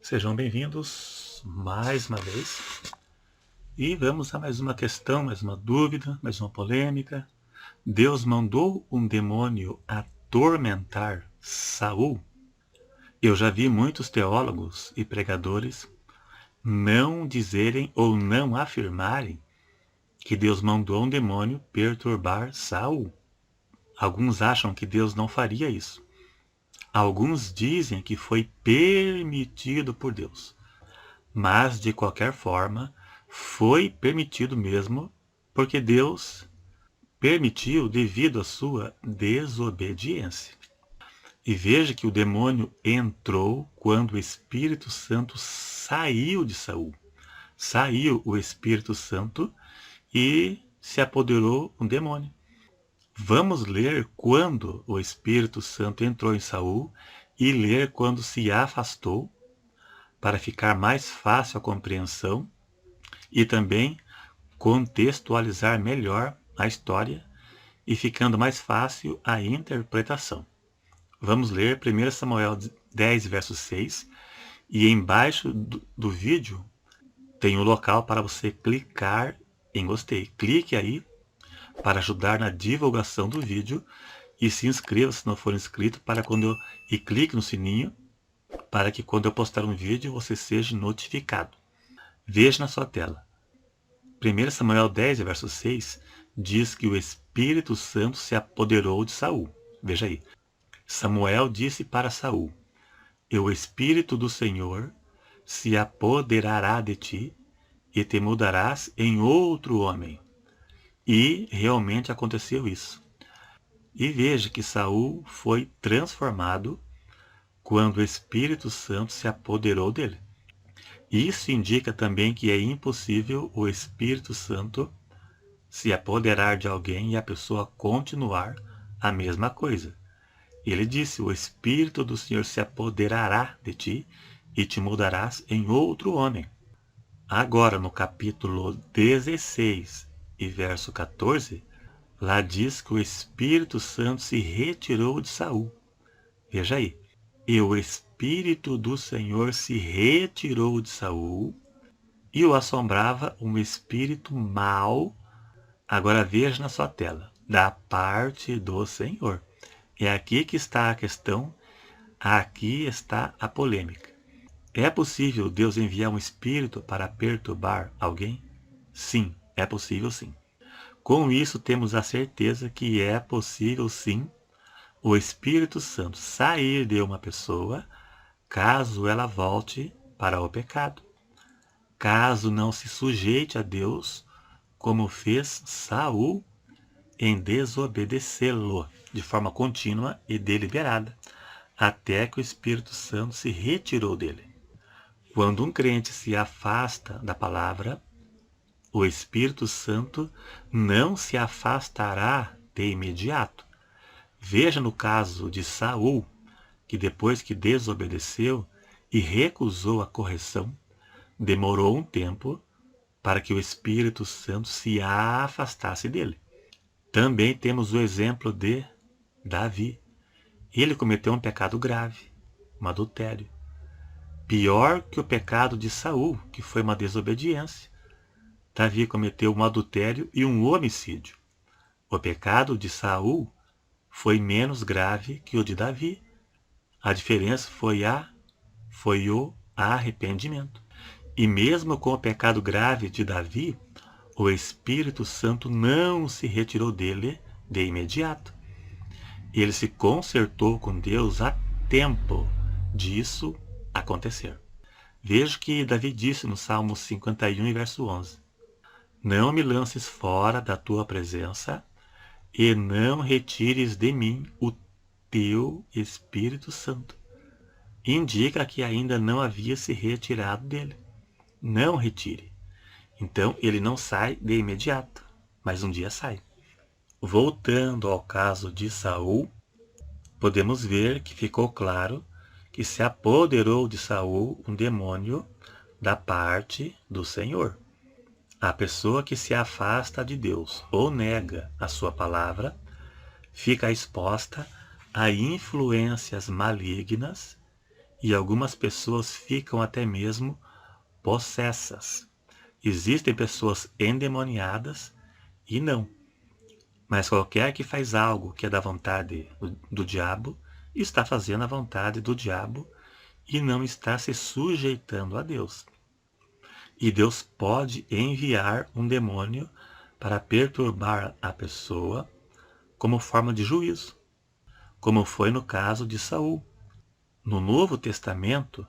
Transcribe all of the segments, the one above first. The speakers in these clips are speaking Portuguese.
Sejam bem-vindos mais uma vez. E vamos a mais uma questão, mais uma dúvida, mais uma polêmica. Deus mandou um demônio atormentar Saul? Eu já vi muitos teólogos e pregadores não dizerem ou não afirmarem que Deus mandou um demônio perturbar Saul. Alguns acham que Deus não faria isso. Alguns dizem que foi permitido por Deus. Mas, de qualquer forma, foi permitido mesmo, porque Deus permitiu devido à sua desobediência. E veja que o demônio entrou quando o Espírito Santo saiu de Saul. Saiu o Espírito Santo e se apoderou um demônio. Vamos ler quando o Espírito Santo entrou em Saul e ler quando se afastou, para ficar mais fácil a compreensão e também contextualizar melhor a história e ficando mais fácil a interpretação. Vamos ler 1 Samuel 10, verso 6, e embaixo do vídeo tem o local para você clicar em gostei. Clique aí para ajudar na divulgação do vídeo e se inscreva se não for inscrito e clique no sininho para que quando eu postar um vídeo você seja notificado. Veja na sua tela. 1 Samuel 10, verso 6, diz que o Espírito Santo se apoderou de Saul. Veja aí. Samuel disse para Saul: "E o Espírito do Senhor se apoderará de ti, e te mudarás em outro homem." E realmente aconteceu isso. E veja que Saul foi transformado quando o Espírito Santo se apoderou dele. Isso indica também que é impossível o Espírito Santo se apoderar de alguém e a pessoa continuar a mesma coisa. Ele disse: "O Espírito do Senhor se apoderará de ti e te mudarás em outro homem." Agora, no capítulo 16 e verso 14, lá diz que o Espírito Santo se retirou de Saul. Veja aí. "E o Espírito do Senhor se retirou de Saul, e o assombrava um espírito mau." Agora veja na sua tela. "Da parte do Senhor." É aqui que está a questão, aqui está a polêmica. É possível Deus enviar um espírito para perturbar alguém? Sim, é possível sim. Com isso temos a certeza que é possível sim o Espírito Santo sair de uma pessoa caso ela volte para o pecado. Caso não se sujeite a Deus, como fez Saul em desobedecê-lo de forma contínua e deliberada, até que o Espírito Santo se retirou dele. Quando um crente se afasta da palavra, o Espírito Santo não se afastará de imediato. Veja no caso de Saul, que depois que desobedeceu e recusou a correção, demorou um tempo para que o Espírito Santo se afastasse dele. Também temos o exemplo de Davi. Ele cometeu um pecado grave, um adultério. Pior que o pecado de Saul, que foi uma desobediência. Davi cometeu um adultério e um homicídio. O pecado de Saul foi menos grave que o de Davi. A diferença foi o arrependimento. E mesmo com o pecado grave de Davi, o Espírito Santo não se retirou dele de imediato. Ele se consertou com Deus a tempo disso acontecer. Veja que Davi disse no Salmo 51, verso 11: "Não me lances fora da tua presença, e não retires de mim o teu Espírito Santo." Indica que ainda não havia se retirado dele. Não retire. Então ele não sai de imediato, mas um dia sai. Voltando ao caso de Saul, podemos ver que ficou claro que se apoderou de Saul um demônio da parte do Senhor. A pessoa que se afasta de Deus ou nega a sua palavra fica exposta a influências malignas e algumas pessoas ficam até mesmo possessas. Existem pessoas endemoniadas e não. Mas qualquer que faz algo que é da vontade do diabo, está fazendo a vontade do diabo e não está se sujeitando a Deus. E Deus pode enviar um demônio para perturbar a pessoa como forma de juízo, como foi no caso de Saul. No Novo Testamento,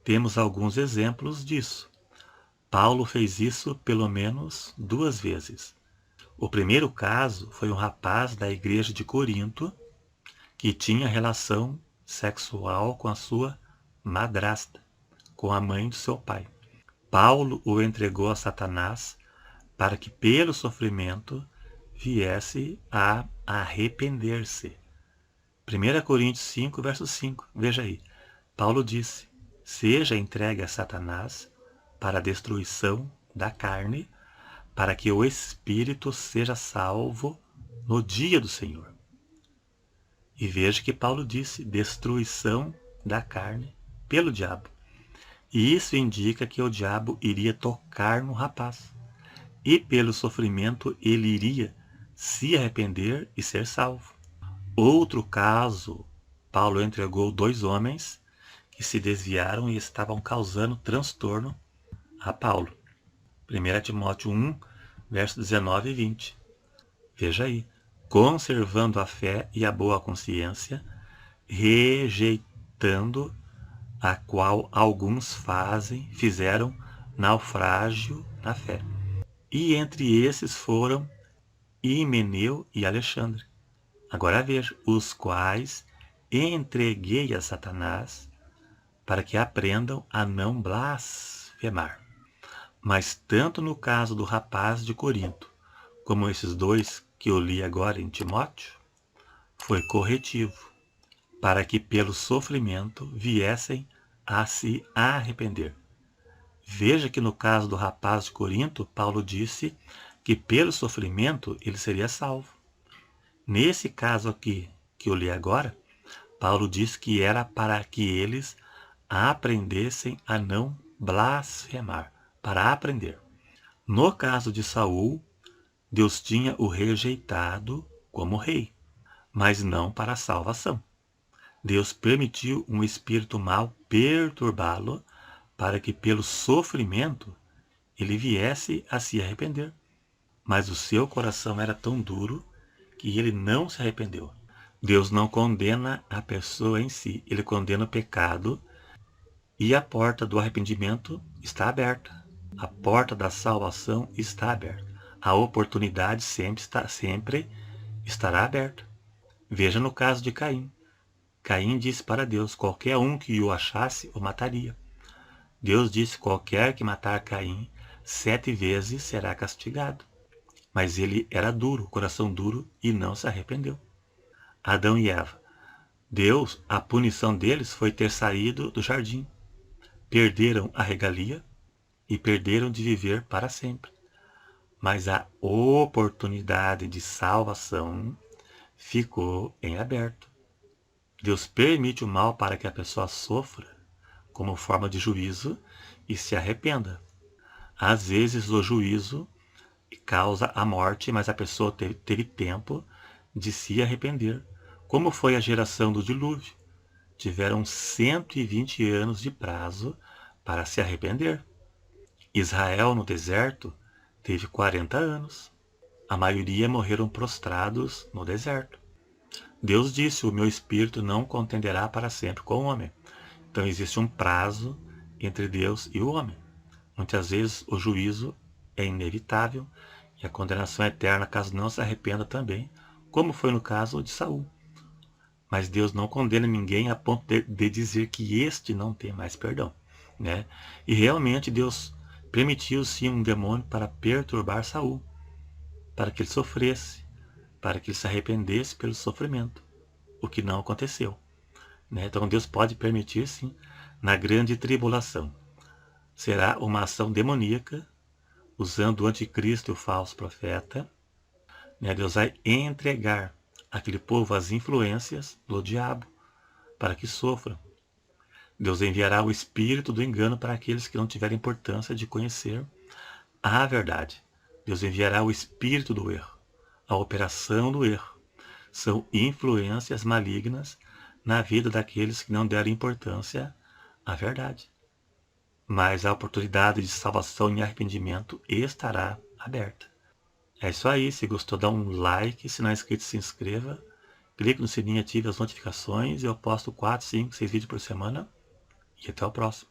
temos alguns exemplos disso. Paulo fez isso pelo menos 2 vezes. O primeiro caso foi um rapaz da igreja de Corinto que tinha relação sexual com a sua madrasta, com a mãe do seu pai. Paulo o entregou a Satanás para que pelo sofrimento viesse a arrepender-se. 1 Coríntios 5, verso 5. Veja aí. Paulo disse: seja entregue a Satanás para a destruição da carne, para que o espírito seja salvo no dia do Senhor. E veja que Paulo disse: destruição da carne pelo diabo. E isso indica que o diabo iria tocar no rapaz. E pelo sofrimento ele iria se arrepender e ser salvo. Outro caso, Paulo entregou 2 homens que se desviaram e estavam causando transtorno a Paulo. 1 Timóteo 1, versos 19 e 20. Veja aí. Conservando a fé e a boa consciência, rejeitando a qual alguns fizeram naufrágio na fé. E entre esses foram Himeneu e Alexandre. Agora veja, os quais entreguei a Satanás para que aprendam a não blasfemar. Mas tanto no caso do rapaz de Corinto, como esses 2 que eu li agora em Timóteo, foi corretivo, para que pelo sofrimento viessem a se arrepender. Veja que no caso do rapaz de Corinto, Paulo disse que pelo sofrimento ele seria salvo. Nesse caso aqui que eu li agora, Paulo disse que era para que eles aprendessem a não blasfemar, para aprender. No caso de Saul, Deus tinha o rejeitado como rei, mas não para a salvação. Deus permitiu um espírito mau perturbá-lo para que pelo sofrimento ele viesse a se arrepender. Mas o seu coração era tão duro que ele não se arrependeu. Deus não condena a pessoa em si, ele condena o pecado e a porta do arrependimento está aberta. A porta da salvação está aberta. A oportunidade sempre estará aberta. Veja no caso de Caim. Caim disse para Deus: qualquer um que o achasse, o mataria. Deus disse: qualquer que matar Caim 7 vezes será castigado. Mas ele era duro, coração duro, e não se arrependeu. Adão e Eva. Deus, a punição deles foi ter saído do jardim. Perderam a regalia e perderam de viver para sempre. Mas a oportunidade de salvação ficou em aberto. Deus permite o mal para que a pessoa sofra como forma de juízo e se arrependa. Às vezes o juízo causa a morte, mas a pessoa teve tempo de se arrepender, como foi a geração do dilúvio. Tiveram 120 anos de prazo para se arrepender. Israel no deserto teve 40 anos. A maioria morreram prostrados no deserto. Deus disse: o meu espírito não contenderá para sempre com o homem. Então existe um prazo entre Deus e o homem. Muitas vezes o juízo é inevitável e a condenação é eterna caso não se arrependa também, como foi no caso de Saul. Mas Deus não condena ninguém a ponto de dizer que este não tem mais perdão, né? E realmente Deus permitiu sim um demônio para perturbar Saul, para que ele sofresse, para que ele se arrependesse pelo sofrimento, o que não aconteceu, né? Então Deus pode permitir sim, na grande tribulação. Será uma ação demoníaca, usando o anticristo e o falso profeta, né? Deus vai entregar aquele povo às influências do diabo, para que sofram. Deus enviará o espírito do engano para aqueles que não tiverem importância de conhecer a verdade. Deus enviará o espírito do erro, a operação do erro. São influências malignas na vida daqueles que não deram importância à verdade. Mas a oportunidade de salvação e arrependimento estará aberta. É isso aí. Se gostou, dá um like. Se não é inscrito, se inscreva. Clique no sininho e ative as notificações. Eu posto 4, 5, 6 vídeos por semana. E até o próximo.